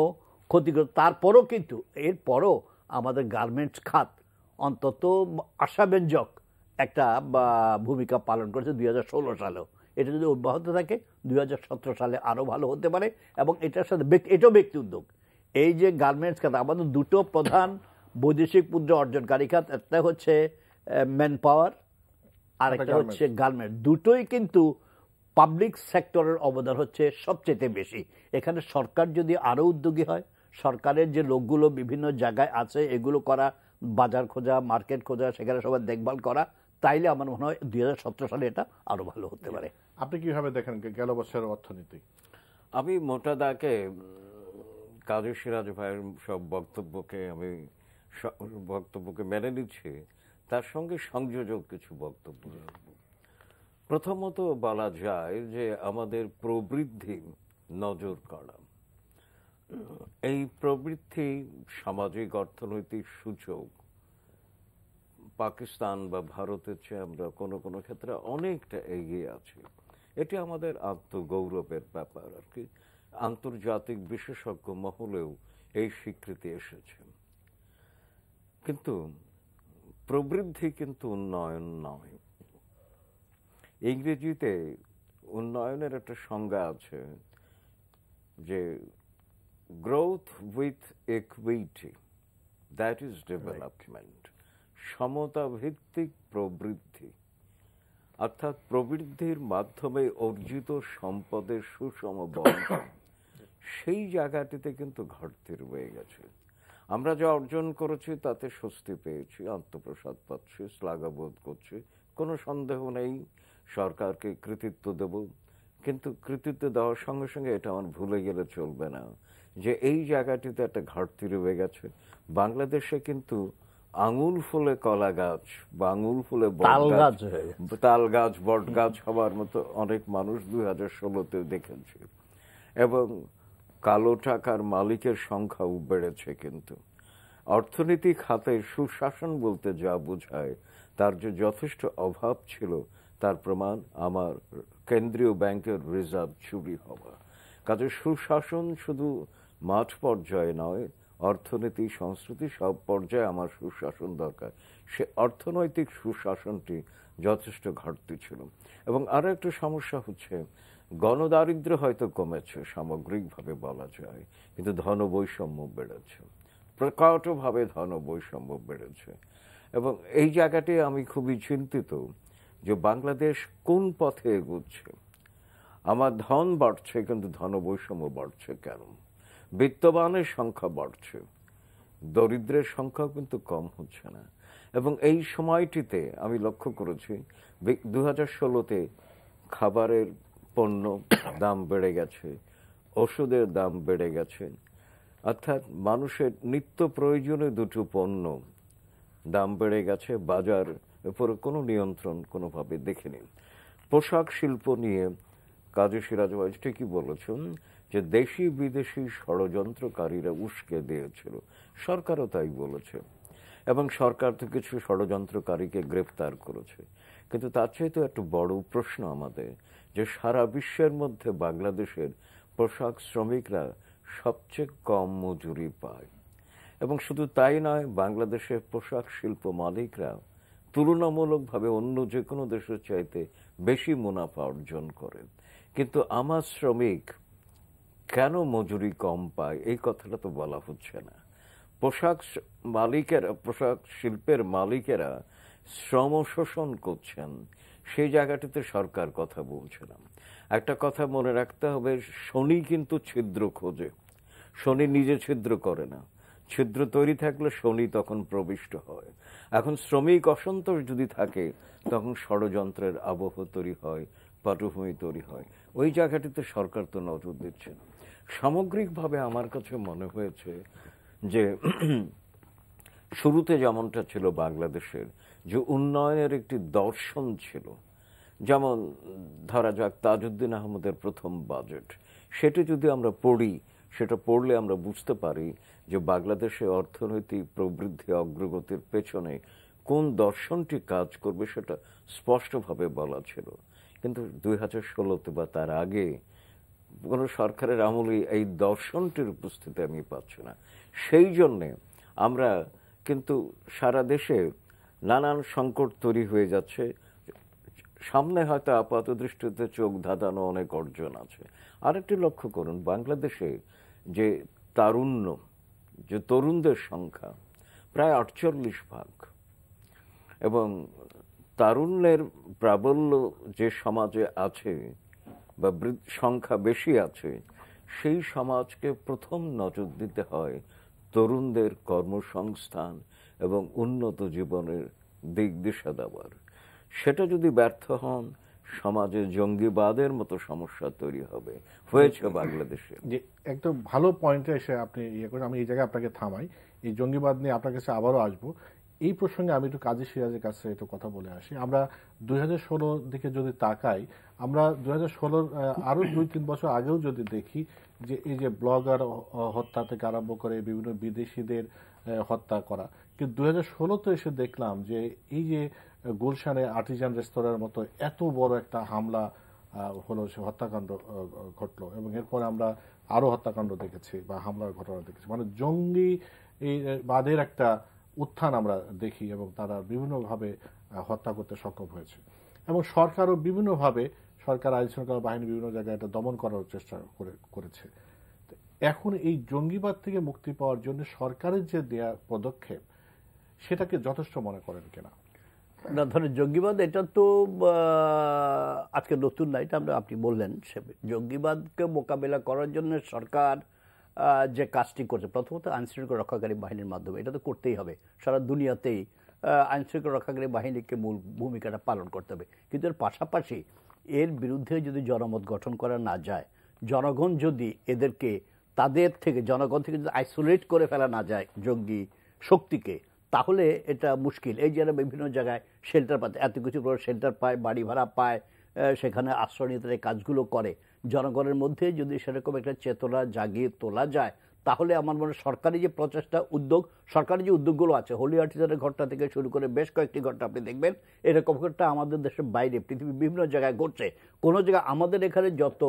ক্ষতিগ্রস্ত। তারপরও কিন্তু এরপরও আমাদের গার্মেন্টস খাত অন্তত আশাব্যঞ্জক একটা ভূমিকা পালন করেছে 2016 সালেও। এটা যদি অব্যাহত থাকে 2017 সালে আরও ভালো হতে পারে। এবং এটার সাথে এটাও ব্যক্তি উদ্যোগ। এই যে গার্মেন্টস খাত, আমাদের দুটো প্রধান বৈদেশিক মুদ্রা অর্জনকারী খাত, একটা হচ্ছে ম্যান পাওয়ার আর একটা হচ্ছে গার্মেন্টস। দুটোই কিন্তু পাবলিক সেক্টরের অবদান হচ্ছে সবচেয়ে বেশি। এখানে সরকার যদি আরও উদ্যোগী হয়, সরকারের যে লোকগুলো বিভিন্ন জায়গায় আছে এগুলো করা, বাজার খোঁজা, মার্কেট খোঁজা, সেখানে সবাই দেখভাল করা, তাইলে আমার মনে হয় 2017 সালে এটা আরো ভালো হতে পারে। আপনি কিভাবে দেখেন গেল বছরের অর্থনীতি? আমি মোটা দাগে কাজী সিরাজ ভাইয়ের সব বক্তব্যকে মেনে নিচ্ছি, তার সঙ্গে সংযোজক কিছু বক্তব্য রাখব। প্রথমত বলা যায় যে আমাদের প্রবৃদ্ধি নজর কাড়া। এই প্রবৃদ্ধি সামাজিক অর্থনৈতিক সূচক পাকিস্তান বা ভারতের চেয়ে আমরা কোনো কোনো ক্ষেত্রে অনেকটা এগিয়ে আছি। এটি আমাদের আত্মগৌরবের ব্যাপার আর কি। আন্তর্জাতিক বিশেষজ্ঞ মহলেও এই স্বীকৃতি এসেছে। কিন্তু প্রবৃদ্ধি কিন্তু উন্নয়ন নয়। ইংরেজিতে উন্নয়নের একটা সংজ্ঞা আছে যে growth with equity, that is development. সমতা ভিত্তিক প্রবৃদ্ধি, অর্থাৎ প্রবৃদ্ধির মাধ্যমে অর্জিত সম্পদের সুষম বণ্টন, সেই জায়গাটিতে কিন্তু ঘাটতি রয়ে গেছে। আমরা যা অর্জন করেছি তাতে স্বস্তি পেয়েছি, আত্মপ্রসাদ পাচ্ছি, শ্লাঘাবোধ করছি, কোনো সন্দেহ নেই। সরকারকে কৃতিত্ব দেব, কিন্তু কৃতিত্ব দেওয়ার সঙ্গে সঙ্গে এটা আমার ভুলে গেলে চলবে না যে এই জায়গাটিতে একটা ঘাটতি রয়ে গেছে। বাংলাদেশে কিন্তু আঙুল ফুলে কলা গাছ বা আঙুল ফুলে তাল গাছ বট গাছ হওয়ার মতো অনেক মানুষ 2016-তে দেখেছি, এবং কালো টাকার মালিকের সংখ্যাও বেড়েছে। কিন্তু অর্থনীতি খাতে সুশাসন বলতে যা বোঝায় তার যে যথেষ্ট অভাব ছিল তার প্রমাণ আমার কেন্দ্রীয় ব্যাংকের রিজার্ভ চুরি হওয়া। কাজে সুশাসন শুধু মাঠ পর্যায়ে নয়, অর্থনীতি সংস্কৃতি সব পর্যায়ে আমার সুশাসন দরকার। সে অর্থনৈতিক সুশাসনটি যথেষ্ট ঘাটতি ছিল। এবং আরো একটা সমস্যা হচ্ছে গণদারিদ্র্য হয়তো কমেছে সামগ্রিকভাবে বলা যায়, কিন্তু ধন বৈষম্য বেড়েছে, প্রকটভাবে ধন বৈষম্য বেড়েছে। এবং এই জায়গাটি আমি খুবই চিন্তিত যে বাংলাদেশ কোন পথে এগোচ্ছে। আমার ধন বাড়ছে কিন্তু ধন বৈষম্য বাড়ছে কেন? বিত্তবানের সংখ্যা বাড়ছে, দরিদ্রের সংখ্যাও কিন্তু কম হচ্ছে না। এবং এই সময়টিতে আমি লক্ষ্য করেছি 2016-তে খাবারের পণ্য দাম বেড়ে গেছে, ওষুধের দাম বেড়ে গেছে, অর্থাৎ মানুষের নিত্য প্রয়োজনীয় দুটো পণ্য দাম বেড়ে গেছে। বাজার উপরে কোনো নিয়ন্ত্রণ কোনোভাবে দেখেনি। পোশাক শিল্প নিয়ে কাজী সিরাজ ভাই ঠিকই বলেছেন যে দেশি বিদেশি ষড়যন্ত্রকারীরা উস্কে দিয়েছিল, সরকারও তাই বলেছে, এবং সরকার তো কিছু ষড়যন্ত্রকারীকে গ্রেফতার করেছে। কিন্তু তার চাইতে একটা বড় প্রশ্ন আমাদের যে সারা বিশ্বের মধ্যে বাংলাদেশের পোশাক শ্রমিকরা সবচেয়ে কম মজুরি পায়, এবং শুধু তাই নয়, বাংলাদেশের পোশাক শিল্প মালিকরা তুলনামূলকভাবে অন্য যে কোনো দেশের চাইতে বেশি মুনাফা অর্জন করে। কিন্তু আমার শ্রমিক কেন মজুরি কম পায় এই কথাটা তো বলা হচ্ছে না। পোশাক শিল্পের মালিকেরা শ্রম শোষণ করছেন, সেই জায়গাটিতে সরকার কথা বলছে না। একটা কথা মনে রাখতে হবে, শনি কিন্তু ছিদ্র খোঁজে, শনি নিজে ছিদ্র করে না। ছিদ্র তৈরি থাকলে শনি তখন প্রবিষ্ট হয়। এখন শ্রমিক অসন্তোষ যদি থাকে তখন ষড়যন্ত্রের আবহ তৈরি হয়, পটভূমি তৈরি হয়। ওই জায়গাটিতে সরকার তো নজর দিচ্ছে না। সামগ্রিকভাবে আমার কাছে মনে হয়েছে যে শুরুতে যেমনটা ছিল বাংলাদেশের যে উন্নয়নের একটি দর্শন ছিল, যেমন ধরা যাক তাজউদ্দিন আহমদের প্রথম বাজেট, সেটা যদি আমরা পড়ি, সেটা পড়লে আমরা বুঝতে পারি যে বাংলাদেশে অর্থনৈতিক প্রবৃদ্ধি অগ্রগতির পেছনে কোন দর্শনটি কাজ করবে সেটা স্পষ্টভাবে বলা ছিল। কিন্তু 2016-তে বা তার আগে কোনো সরকারের আমলে এই দর্শনটির উপস্থিতি আমি পাচ্ছি না। সেই জন্যে আমরা কিন্তু সারা দেশে নানান সংকট তৈরি হয়ে যাচ্ছে। সামনে হয়তো আপাত দৃষ্টিতে চোখ ধাঁধানো অনেক অর্জন আছে। আরেকটি লক্ষ্য করুন, বাংলাদেশে যে তারুণ্য, যে তরুণদের সংখ্যা প্রায় 48%, এবং তারুণ্যের প্রাবল্য যে সমাজে আছে বা সংখ্যা বেশি আছে, সেই সমাজকে প্রথম নজর দিতে হয় তরুণদের কর্মসংস্থান এবং উন্নত জীবনের দিক দিশা দেওয়ার। সেটা যদি ব্যর্থ হন, সমাজে জঙ্গিবাদের মতো সমস্যা তৈরি হবে, হয়েছে বাংলাদেশে। যে একদম ভালো পয়েন্টে এসে আপনি ইয়ে করেন, আমি এই জায়গায় আপনাকে থামাই। এই জঙ্গিবাদ নিয়ে আপনার কাছে আবারও আসবো। এই প্রসঙ্গে আমি একটু কাজী সিরাজের কাছে একটু কথা বলে আসি। আমরা 2016 দিকে যদি তাকাই, আমরা 2016 আরো 2-3 বছর আগেও যদি দেখি যে এই যে ব্লগার হত্যা থেকে আরম্ভ করে বিভিন্ন বিদেশিদের হত্যা করা, কিন্তু 2016 এসে দেখলাম যে এই যে গুলশানে আর্টিজান রেস্তোরাঁর মতো এত বড় একটা হামলা হলো, সে হত্যাকাণ্ড ঘটলো, এবং এরপরে আমরা আরো হত্যাকাণ্ড দেখেছি বা হামলার ঘটনা দেখেছি। মানে জঙ্গি এই বাদের একটা উত্থান আমরা দেখি, এবং তারা বিভিন্নভাবে হত্যা করতে সক্ষম হয়েছে, এবং সরকারও বিভিন্নভাবে, সরকার আইন শৃঙ্খলা বাহিনী বিভিন্ন জায়গায় এটা দমন করার চেষ্টা করেছে। এখন এই জঙ্গিবাদ থেকে মুক্তি পাওয়ার জন্য সরকারের যে দেয়া পদক্ষেপ, সেটাকে যথেষ্ট মনে করেন কিনা? না, ধরেন জঙ্গিবাদ এটা তো আজকে নতুন না, এটা আপনি বললেন। জঙ্গিবাদকে মোকাবেলা করার জন্য সরকার যে কাজটি করছে, প্রথমত আইনশৃঙ্খলা রক্ষাকারী বাহিনীর মাধ্যমে, এটা তো করতেই হবে। সারা দুনিয়াতেই আইনশৃঙ্খলা রক্ষাকারী বাহিনীকে মূল ভূমিকাটা পালন করতে হবে, কিন্তু এর পাশাপাশি এর বিরুদ্ধে যদি জনমত গঠন করা না যায়, জনগণ যদি এদেরকে তাদের থেকে, জনগণ থেকে যদি আইসোলেট করে ফেলা না যায় জঙ্গি শক্তিকে, তাহলে এটা মুশকিল। এই যারা বিভিন্ন জায়গায় শেল্টার পায়, এত কিছু শেল্টার পায়, বাড়ি ভাড়া পায়, সেখানে আশ্রয় নিয়ে তারা কাজগুলো করে, জনগণের মধ্যে যদি সেরকম একটা চেতনা জাগিয়ে তোলা যায়, তাহলে আমার মনে হয় সরকারি যে প্রচেষ্টা, উদ্যোগ, সরকারি যে উদ্যোগগুলো আছে, হোলি আর্টিজানের ঘটনা থেকে শুরু করে বেশ কয়েকটি ঘটনা আপনি দেখবেন এরকম ঘটনা আমাদের দেশের বাইরে পৃথিবীর বিভিন্ন জায়গায় ঘটছে। কোনো জায়গায় আমাদের এখানে যত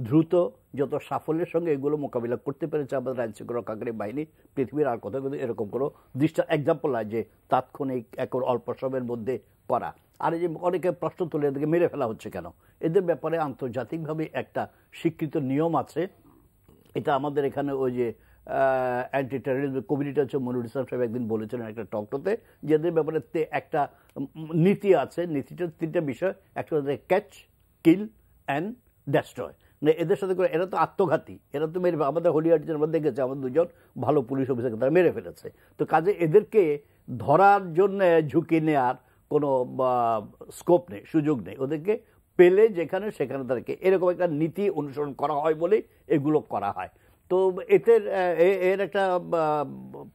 দ্রুত, যত সাফল্যের সঙ্গে এগুলো মোকাবিলা করতে পেরেছে আমাদের আইনশৃঙ্খলা রক্ষাকারী বাহিনী, পৃথিবীর আর কোথাও কিন্তু এরকম কোনো দৃষ্টা এক্সাম্পল হয় যে তাৎক্ষণিক এখন অল্প সময়ের মধ্যে করা। আর এই যে অনেকে প্রশ্ন তুলে এদেরকে মেরে ফেলা হচ্ছে কেন, এদের ব্যাপারে আন্তর্জাতিকভাবে একটা স্বীকৃত নিয়ম আছে। এটা আমাদের এখানে ওই যে অ্যান্টি টেররিজম কমিউনিটি হচ্ছে, মনিরুল ইসলাম সাহেব একদিন বলেছিলেন একটা টকটোতে, যে এদের ব্যাপারে একটা নীতি আছে। নীতিটা 3টা বিষয়, একটা হচ্ছে ক্যাচ, কিল অ্যান্ড ডেস্ট্রয়। এদের সাথে করে, এরা তো আত্মঘাতী, এরা তো মেরে, আমাদের হোলি আর্টিজান আমরা দেখেছি, আমাদের 2জন ভালো পুলিশ অফিসারকে তারা মেরে ফেলেছে। তো কাজে এদেরকে ধরার জন্য ঝুঁকি নেওয়ার কোনো স্কোপ নেই, সুযোগ নেই। ওদেরকে পেলে যেখানে সেখানে তাদেরকে, এরকম একটা নীতি অনুসরণ করা হয় বলেই এগুলো করা হয়। তো এর একটা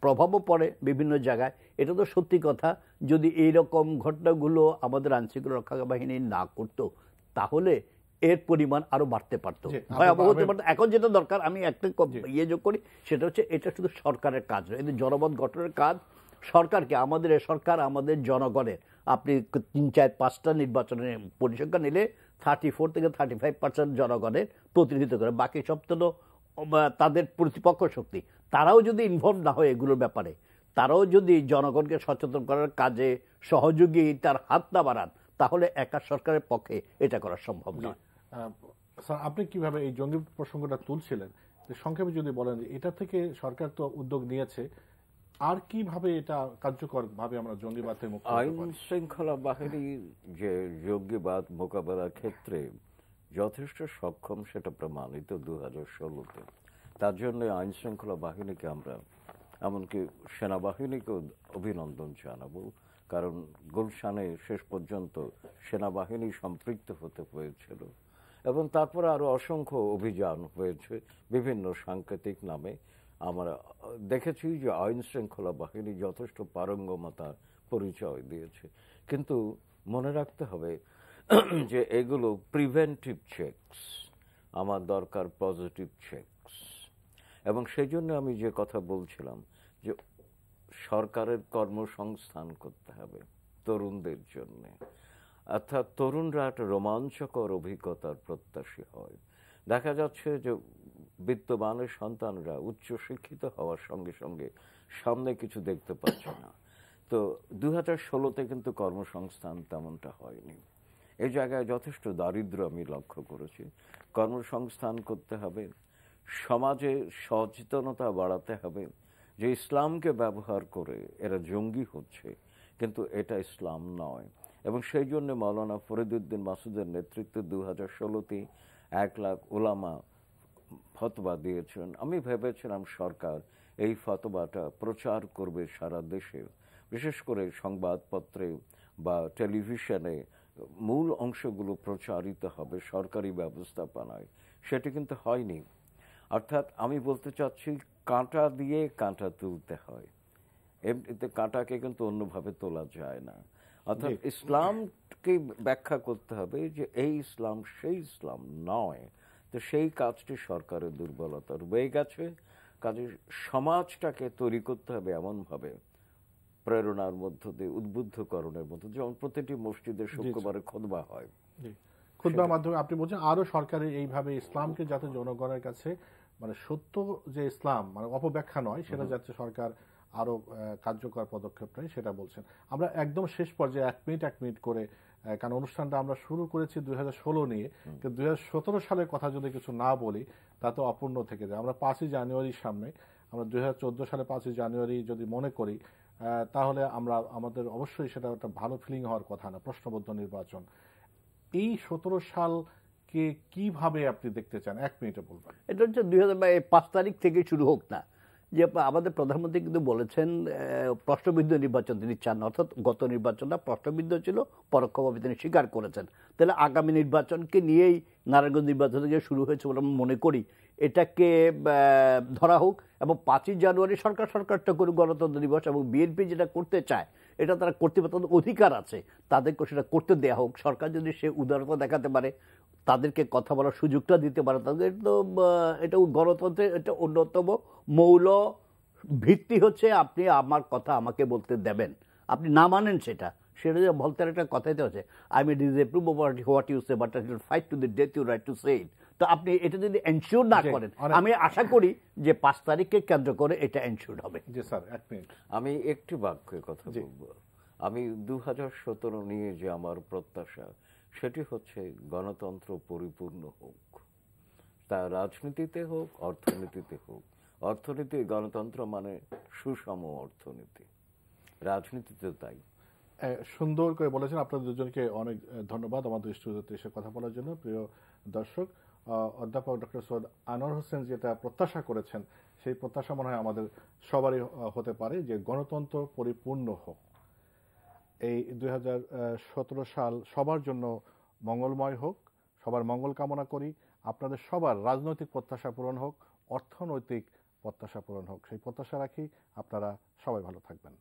প্রভাবও পড়ে বিভিন্ন জায়গায়। এটা তো সত্যি কথা। যদি এইরকম ঘটনাগুলো আমাদের আইনশৃঙ্খলা রক্ষা বাহিনী না করতো, তাহলে এর পরিমাণ আরো বাড়তে পারতো, ভয়াবহ হতে পারতো। এখন যেটা দরকার, আমি একটা যোগ করি, সেটা হচ্ছে এটা শুধু সরকারের কাজ নয়, এটা জনমত গঠনের কাজ। সরকারকে, আমাদের সরকার আমাদের জনগণের, আপনি 3-4-5টা নির্বাচনের পরিসংখ্যান নিলে 34 থেকে 35% জনগণের প্রতিনিধিত্ব করে, বাকি সব তো তাদের প্রতিপক্ষ শক্তি। তারাও যদি ইনভলভ না হয় এগুলোর ব্যাপারে, তারাও যদি জনগণকে সচেতন করার কাজে সহযোগিতার হাত না বাড়ান, তাহলে একা সরকারের পক্ষে এটা করা সম্ভব নয়। স্যার, আপনি কিভাবে এই জঙ্গি প্রসঙ্গটা তুলছিলেন, সংক্ষেপে যদি বলেন, এটা থেকে সরকার তো উদ্যোগ নিয়েছে, আর কিভাবে এটা কার্যকর ভাবে আমরা জঙ্গিবাদ থেকে মুক্ত হতে পারি? আইন শৃঙ্খলা বাহিনী যে জঙ্গিবাদ মোকাবেলার ক্ষেত্রে যথেষ্ট সক্ষম, সেটা প্রমাণিত 2016-তে। তার জন্য আইন শৃঙ্খলা বাহিনীকে আমরা, এমনকি সেনাবাহিনীকেও অভিনন্দন জানাবো, কারণ গুলশানে শেষ পর্যন্ত সেনাবাহিনী সম্পৃক্ত হতে হয়েছিল, এবং তারপরে আরো অসংখ্য অভিযান হয়েছে বিভিন্ন সাংকেতিক নামে। আমরা দেখেছি যে আইন শৃঙ্খলা বাহিনী যথেষ্ট পারঙ্গমতার পরিচয় দিয়েছে, কিন্তু মনে রাখতে হবে যে এগুলো প্রিভেন্টিভ চেকস, আমার দরকার পজিটিভ চেকস। এবং সেই জন্য আমি যে কথা বলছিলাম যে সরকারের কর্মসংস্থান করতে হবে তরুণদের জন্য, অর্থাৎ তরুণরা একটা রোমাঞ্চকর অভিজ্ঞতার প্রত্যাশী হয়। দেখা যাচ্ছে যে বিত্তবানের সন্তানরা উচ্চশিক্ষিত হওয়ার সঙ্গে সঙ্গে সামনে কিছু দেখতে পাচ্ছে না। তো 2016-তে কিন্তু কর্মসংস্থান তেমনটা হয়নি। এই জায়গায় যথেষ্ট দারিদ্র্য আমি লক্ষ্য করেছি। কর্মসংস্থান করতে হবে, সমাজে সচেতনতা বাড়াতে হবে যে ইসলামকে ব্যবহার করে এরা জঙ্গি হচ্ছে, কিন্তু এটা ইসলাম নয়। এবং সেই জন্য মাওলানা ফরিদউদ্দিন মাসুদের নেতৃত্বে 2016-তে 1 লাখ উলামা ফতোয়া দিয়েছেন। আমি ভেবেছিলাম সরকার এই ফতোয়াটা প্রচার করবে সারা দেশে, বিশেষ করে সংবাদপত্রে বা টেলিভিশনে মূল অংশগুলো প্রচারিত হবে সরকারি ব্যবস্থাপনায়, সেটা কিন্তু হয়নি। অর্থাৎ আমি বলতে চাচ্ছি কাঁটা দিয়ে কাঁটা তুলতে হয়, এমনিতে কাঁটাকে কিন্তু অন্যভাবে তোলা যায় না। অর্থাৎ ইসলামকে ব্যাখ্যা করতে হবে যে এই ইসলাম সেই ইসলাম নয়। তো সেই কাজটি সরকারের দুর্বলতা রয়ে গেছে। কাজে সমাজটাকে তৈরি করতে হবে এমনভাবে, প্রেরণার মধ্য দিয়ে, উদ্বুদ্ধকরণের মধ্য দিয়ে, যেমন প্রতিটি মসজিদে শুক্রবারে খুতবা হয়। খুতবার মাধ্যমে আপনি বলছেন আরো সরকারের এইভাবে ইসলামকে যাতে জনগণের কাছে মানে সত্য যে ইসলাম মানে অপব্যাখ্যা নয়, সেটা যাতে সরকার আরো কার্যকর পদক্ষেপ নেয় সেটা বলছেন। আমরা একদম শেষ পর্যায়ে এক মিনিট করে, কারণ অনুষ্ঠানটা আমরা শুরু করেছি 2016 নিয়ে, কিন্তু 2017 সালের কথা যদি কিছু না বলি তা তো অপূর্ণ থেকে যায়। আমরা 5ই জানুয়ারির সামনে, আমরা 2014 সালে 5ই জানুয়ারি যদি মনে করি তাহলে আমাদের অবশ্যই সেটা একটা ভালো ফিলিং হওয়ার কথা না, প্রশ্নবদ্ধ নির্বাচন। এই 17 সালকে কিভাবে আপনি দেখতে চান, এক মিনিটে বলবেন? এটা হচ্ছে 2005 তারিখ থেকে শুরু হোক না, যে আমাদের প্রধানমন্ত্রী কিন্তু বলেছেন প্রশ্নবিদ্ধ নির্বাচন তিনি চান, অর্থাৎ গত নির্বাচনটা প্রশ্নবিদ্ধ ছিল, পরোক্ষভাবে তিনি স্বীকার করেছেন। তাহলে আগামী নির্বাচনকে নিয়েই নারায়ণগঞ্জ নির্বাচন থেকে শুরু হয়েছে বলে আমি মনে করি, এটাকে ধরা হোক এবং 5ই জানুয়ারি সরকারটা করুক গণতন্ত্র দিবস, এবং বিএনপি যেটা করতে চায় এটা তারা করতে পারে, তাদের অধিকার আছে, তাদেরকে সেটা করতে দেওয়া হোক। সরকার যদি সে উদারতা দেখাতে পারে, তাদেরকে কথা বলার সুযোগটা দিতে পারে, তাদের তো এটা গণতন্ত্রের এটা অন্যতম মৌল ভিত্তি হচ্ছে আপনি আমার কথা আমাকে বলতে দেবেন, আপনি না মানেন সেটা যে বলতে একটা কথাইতে হচ্ছে I may disapprove of what you say but I will fight to the death you right to say it. তো আপনি এটা যদি এনশিওর না করেন, আমি আশা করি যে 5 তারিখকে কেন্দ্র করে এটা এনশিওর হবে। জি স্যার, এক মিনিট। আমি একটি বাক্যে কথা বলবো। আমি 2017 নিয়ে যে আমার প্রত্যাশা, সেটি হচ্ছে গণতন্ত্র পরিপূর্ণ হোক, তা রাজনীতিতে হোক, অর্থনীতিতে হোক। অর্থনীতি, গণতন্ত্র মানে সুষম অর্থনীতি, রাজনীতিতে তাই। সুন্দর করে বলেছেন। আপনাদের দুজনকে অনেক ধন্যবাদ আমাদের স্টুডিওতে এসে কথা বলার জন্য। প্রিয় দর্শক, অধ্যাপক ডক্টর সৈয়দ আনোয়ার হোসেন যেটা প্রত্যাশা করেছেন, সেই প্রত্যাশা মনে হয় আমাদের সবারই হতে পারে যে গণতন্ত্র পরিপূর্ণ হোক। এই 2017 সাল সবার জন্য মঙ্গলময় হোক, সবার মঙ্গল কামনা করি। আপনাদের সবার রাজনৈতিক প্রত্যাশা পূরণ হোক, অর্থনৈতিক প্রত্যাশা পূরণ হোক, সেই প্রত্যাশা রাখি। আপনারা সবাই ভালো থাকবেন।